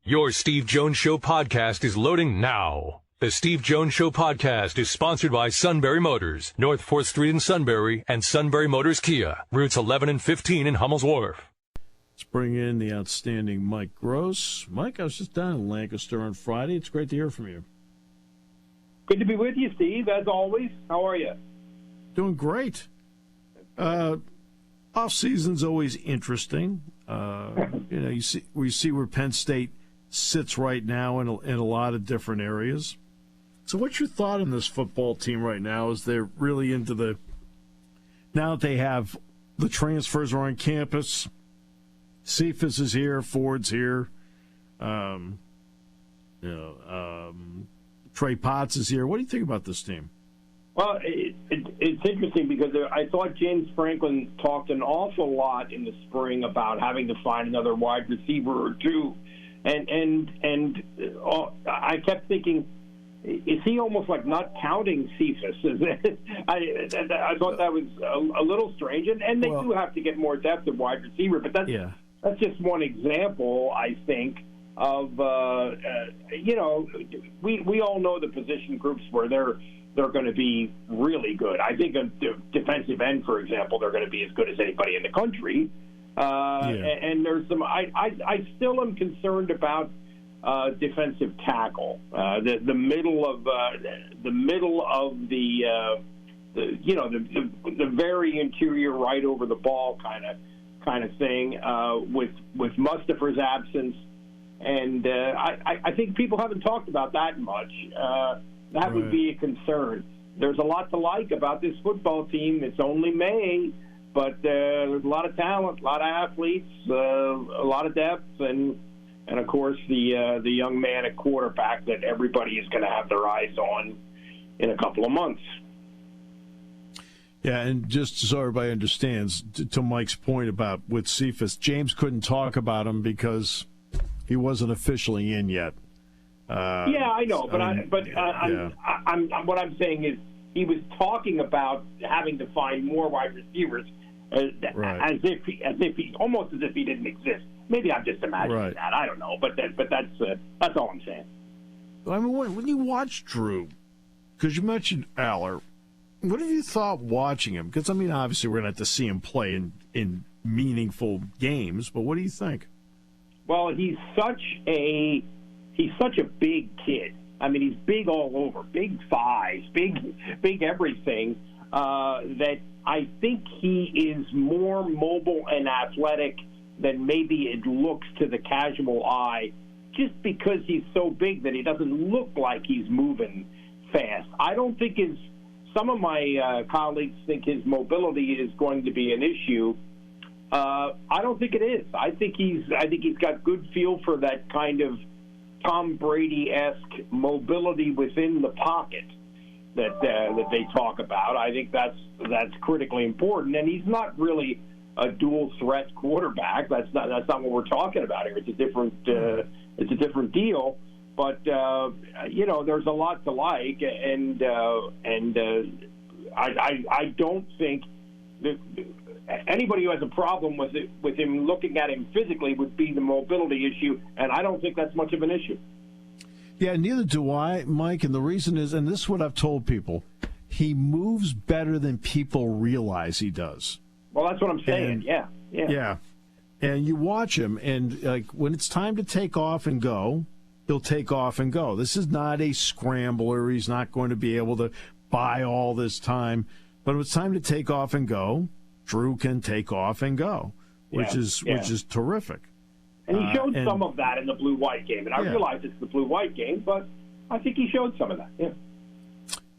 Your Steve Jones Show podcast is loading now. The Steve Jones Show podcast is sponsored by Sunbury Motors, North 4th Street in Sunbury, and Sunbury Motors Kia, routes 11 and 15 in Hummel's Wharf. Let's bring in the outstanding Mike Gross. Mike, I was just down in Lancaster on Friday. It's great to hear from you. Good to be with you, Steve, as always. How are you? Doing great. Off-season's always interesting. We see where Penn State sits right now in a lot of different areas. So what's your thought on this football team right now as they're really into now that they have the transfers are on campus, Cephas is here, Ford's here, Trey Potts is here. What do you think about this team? Well, it's interesting because I thought James Franklin talked an awful lot in the spring about having to find another wide receiver or two, and I kept thinking, is he almost like not counting Cephas? I thought that was a little strange, and they do have to get more depth at wide receiver, but that's just one example, I think, of we all know the position groups where they're going to be really good. I think a defensive end, for example, they're going to be as good as anybody in the country. And there's some. I still am concerned about defensive tackle. The middle of the very interior, right over the ball kind of thing. With Mustafa's absence, and I think people haven't talked about that much. That would be a concern. There's a lot to like about this football team. It's only May, but there's a lot of talent, a lot of athletes, a lot of depth, and of course the young man at quarterback that everybody is going to have their eyes on in a couple of months. Yeah, and just so everybody understands, to Mike's point about with Cephas, James couldn't talk about him because he wasn't officially in yet. I know, what I'm saying is he was talking about having to find more wide receivers, as if he almost as if he didn't exist. Maybe I'm just imagining that. I don't know, but that's all I'm saying. I mean, when you watch Drew, because you mentioned Allar, what have you thought watching him? Because I mean, obviously we're going to have to see him play in meaningful games, but what do you think? Well, he's such a big kid. I mean, he's big all over, big thighs, big everything, that I think he is more mobile and athletic than maybe it looks to the casual eye, just because he's so big that he doesn't look like he's moving fast. I don't think some of my colleagues think his mobility is going to be an issue. I don't think it is. I think he's got good feel for that kind of Tom Brady-esque mobility within the pocket that they talk about. I think that's critically important, and he's not really a dual threat quarterback. That's not what we're talking about here. It's a different deal. But there's a lot to like, and I don't think that anybody who has a problem with him looking at him physically would be the mobility issue, and I don't think that's much of an issue. Yeah, neither do I, Mike, and the reason is, and this is what I've told people, he moves better than people realize he does. Well, that's what I'm saying, yeah. And you watch him, and like when it's time to take off and go, he'll take off and go. This is not a scrambler. He's not going to be able to buy all this time. But when it's time to take off and go, Drew can take off and go, which is terrific. And he showed some of that in the blue-white game. And I realize it's the blue-white game, but I think he showed some of that, yeah.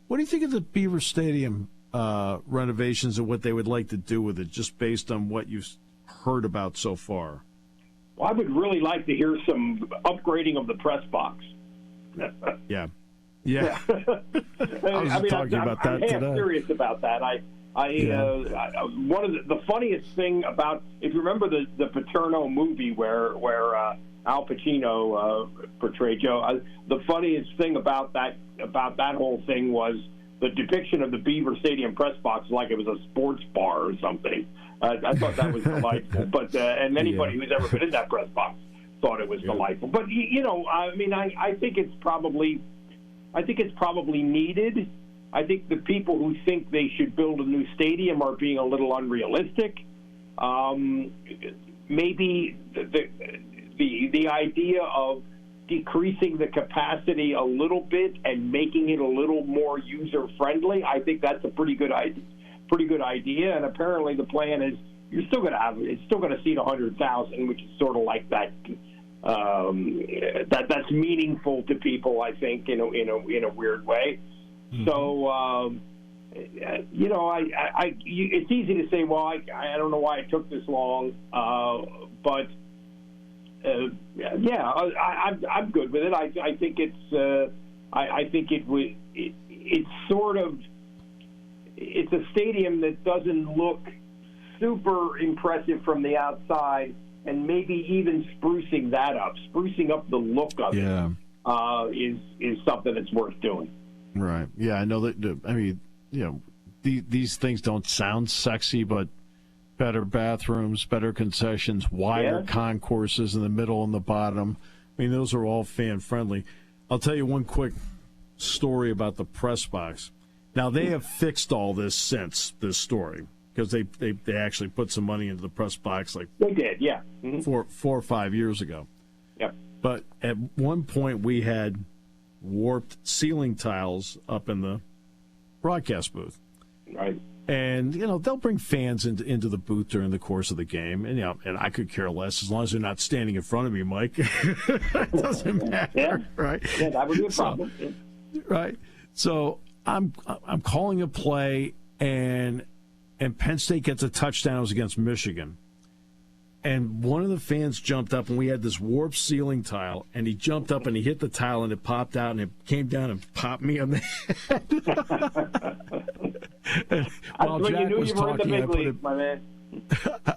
What do you think of the Beaver Stadium renovations and what they would like to do with it, just based on what you've heard about so far? Well, I would really like to hear some upgrading of the press box. Yeah. I was talking about that today. I'm serious about that. One of the funniest thing about, if you remember the Paterno movie where Al Pacino portrayed Joe, the funniest thing about that whole thing was the depiction of the Beaver Stadium press box like it was a sports bar or something. I thought that was delightful. But and anybody who's ever been in that press box thought it was delightful. But I mean, I think it's probably needed. I think the people who think they should build a new stadium are being a little unrealistic. Maybe the idea of decreasing the capacity a little bit and making it a little more user friendly, I think that's a pretty good idea. And apparently the plan is it's still going to seat 100,000, which is sort of like that. That's meaningful to people, I think, in a weird way. Mm-hmm. So it's easy to say, well, I don't know why it took this long, but. I'm good with it. I think it's a stadium that doesn't look super impressive from the outside, and maybe even sprucing up the look of it is something that's worth doing. Right. Yeah, I know that. I mean, these things don't sound sexy, but better bathrooms, better concessions, wider concourses in the middle and the bottom. I mean, those are all fan-friendly. I'll tell you one quick story about the press box. Now, they have fixed all this since this story, because they actually put some money into the press box like they did, yeah. Mm-hmm. 4 or 5 years ago. Yep. But at one point, we had warped ceiling tiles up in the broadcast booth. Right. And, they'll bring fans into the booth during the course of the game. And, and I could care less as long as they're not standing in front of me, Mike. It doesn't matter, right? Yeah, that would be a problem. Right. So I'm calling a play, and Penn State gets a touchdown. It was against Michigan. And one of the fans jumped up, and we had this warped ceiling tile, and he jumped up and he hit the tile, and it popped out, and it came down and popped me on the head. While Jack was talking,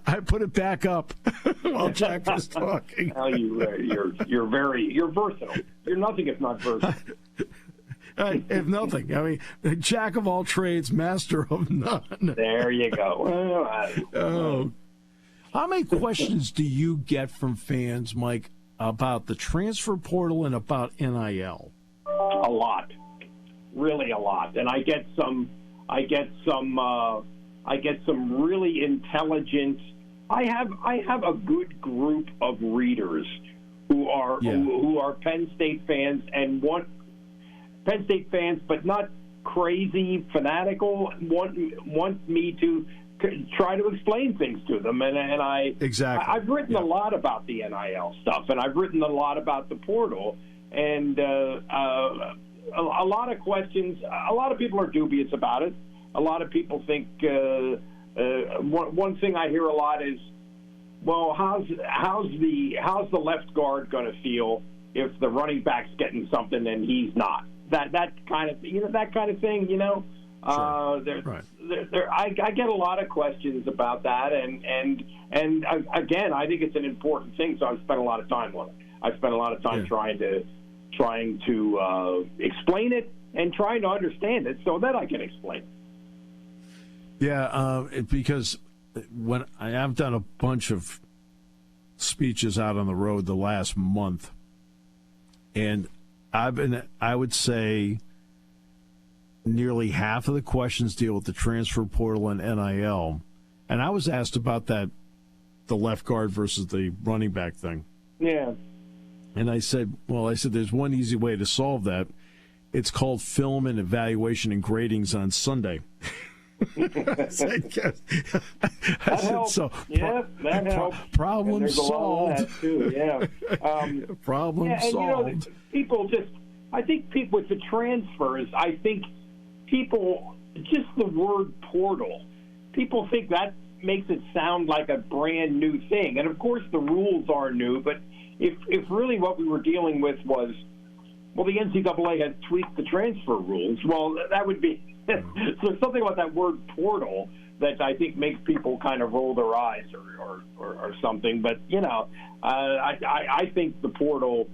I put it back up while Jack was talking. Well, you're versatile. You're nothing if not versatile. If nothing, I mean, jack of all trades, master of none. There you go. How many questions do you get from fans, Mike, about the transfer portal and about NIL? A lot, really a lot, and I get some really intelligent. I have a good group of readers who are Penn State fans and want Penn State fans, but not crazy fanatical. Want me to try to explain things to them, and I've written a lot about the NIL stuff, and I've written a lot about the portal, and a lot of questions. A lot of people are dubious about it. A lot of people think one thing I hear a lot is, well, how's the left guard going to feel if the running back's getting something and he's not? That kind of thing. Sure. Right. I get a lot of questions about that, and again, I think it's an important thing. So I've spent a lot of time on it. I've spent a lot of time trying to explain it and trying to understand it so that I can explain it. Yeah, because when I've done a bunch of speeches out on the road the last month, and I would say nearly half of the questions deal with the transfer portal and NIL. And I was asked about the left guard versus the running back thing. Yeah. And I said, there's one easy way to solve that. It's called film and evaluation and gradings on Sunday. That helps. So, that helps. Problem solved. That too, Problem solved. I think people with the transfers, just the word portal, people think that makes it sound like a brand new thing. And of course the rules are new, but if really what we were dealing with was, well, the NCAA has tweaked the transfer rules, well, that would be so something about that word portal that I think makes people kind of roll their eyes or something. But, I think the portal,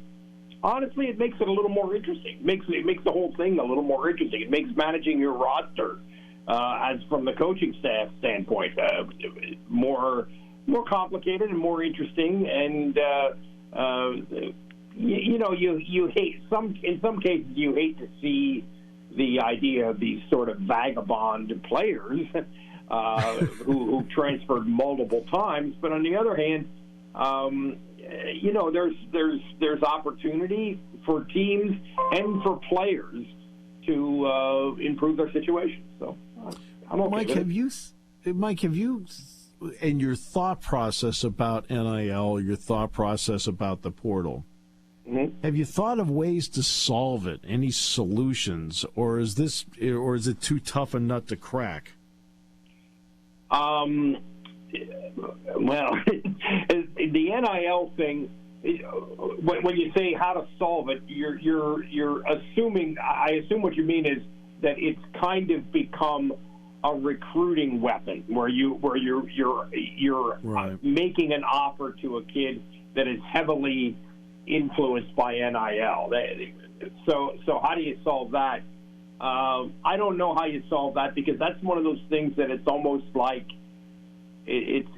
honestly, it makes it a little more interesting. It makes the whole thing a little more interesting. It makes managing your roster, as from the coaching staff standpoint, more complicated and more interesting. And you hate in some cases you hate to see the idea of these sort of vagabond players who transferred multiple times, but on the other hand, there's opportunity for teams and for players to improve their situation. So, I'm okay. Mike, have you, and your thought process about NIL, your thought process about the portal, have you thought of ways to solve it? Any solutions, or is it too tough a nut to crack? Well, the NIL thing, when you say how to solve it, you're assuming. I assume what you mean is that it's kind of become a recruiting weapon, where you're right. making an offer to a kid that is heavily influenced by NIL. So how do you solve that? I don't know how you solve that, because that's one of those things that it's almost like it's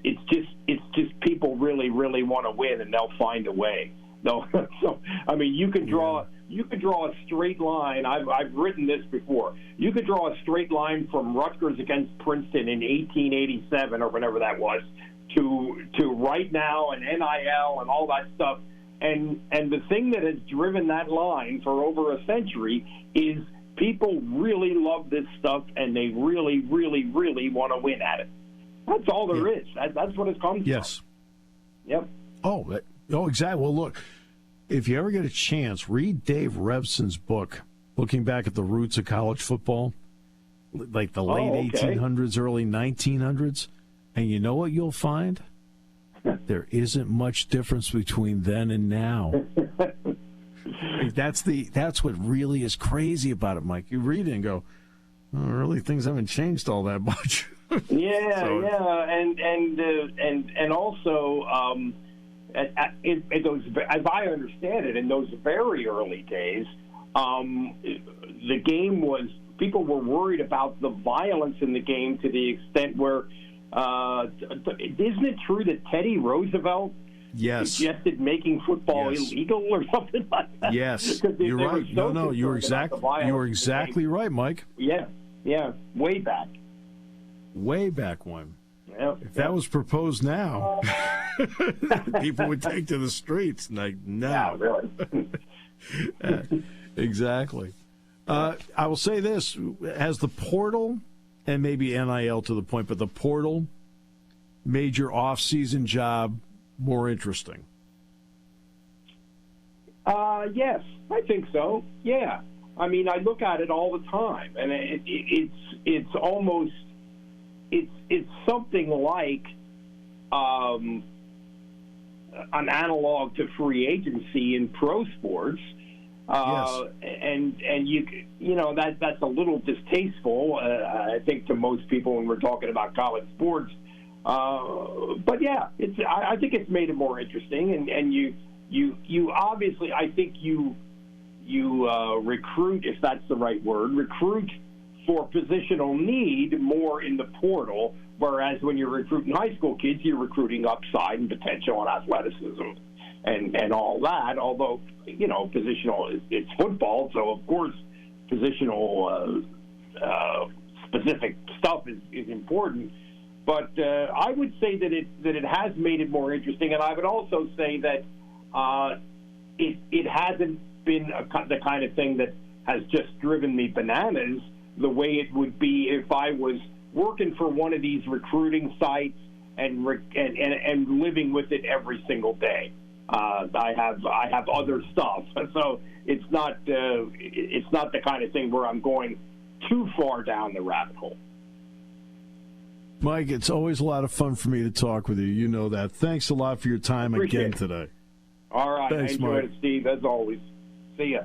just people really want to win, and they'll find a way. So I mean, you could draw a straight line. I've written this before. You could draw a straight line from Rutgers against Princeton in 1887 or whenever that was to right now and NIL and all that stuff. And the thing that has driven that line for over a century is people really love this stuff, and they really want to win at it. That's all there is. That's what it comes from. Yes. Yep. Oh, exactly. Well, look, if you ever get a chance, read Dave Revson's book, looking back at the roots of college football, like the late 1800s, early 1900s, and you know what you'll find? There isn't much difference between then and now. That's what really is crazy about it, Mike. You read it and go, oh, really, things haven't changed all that much. and also in those, as I understand it, in those very early days, the game was, people were worried about the violence in the game to the extent where, isn't it true that Teddy Roosevelt suggested making football illegal or something like that? Yes, you're right. No, you're exactly right, Mike. Yeah, way back. Way back when. Yep. If that was proposed now, people would take to the streets. Like, no. Yeah, really. Exactly. I will say this, has the portal, and maybe NIL to the point, but the portal made your off-season job more interesting? Yes, I think so. Yeah. I mean, I look at it all the time, and it's almost it's something like an analog to free agency in pro sports. Yes. And you know that's a little distasteful, I think, to most people when we're talking about college sports. But yeah, I think it's made it more interesting, and you obviously, I think you recruit, if that's the right word, recruit for positional need more in the portal, whereas when you're recruiting high school kids, you're recruiting upside and potential and athleticism and all that. Although, you know, positional, it's football, so of course positional specific stuff is important. But I would say that it has made it more interesting, and I would also say that it hasn't been the kind of thing that has just driven me bananas the way it would be if I was working for one of these recruiting sites and living with it every single day. I have other stuff, so it's not the kind of thing where I'm going too far down the rabbit hole. Mike, it's always a lot of fun for me to talk with you. You know that. Thanks a lot for your time again today. All right. Thanks, I enjoyed Mike. it, Steve, as always. See ya.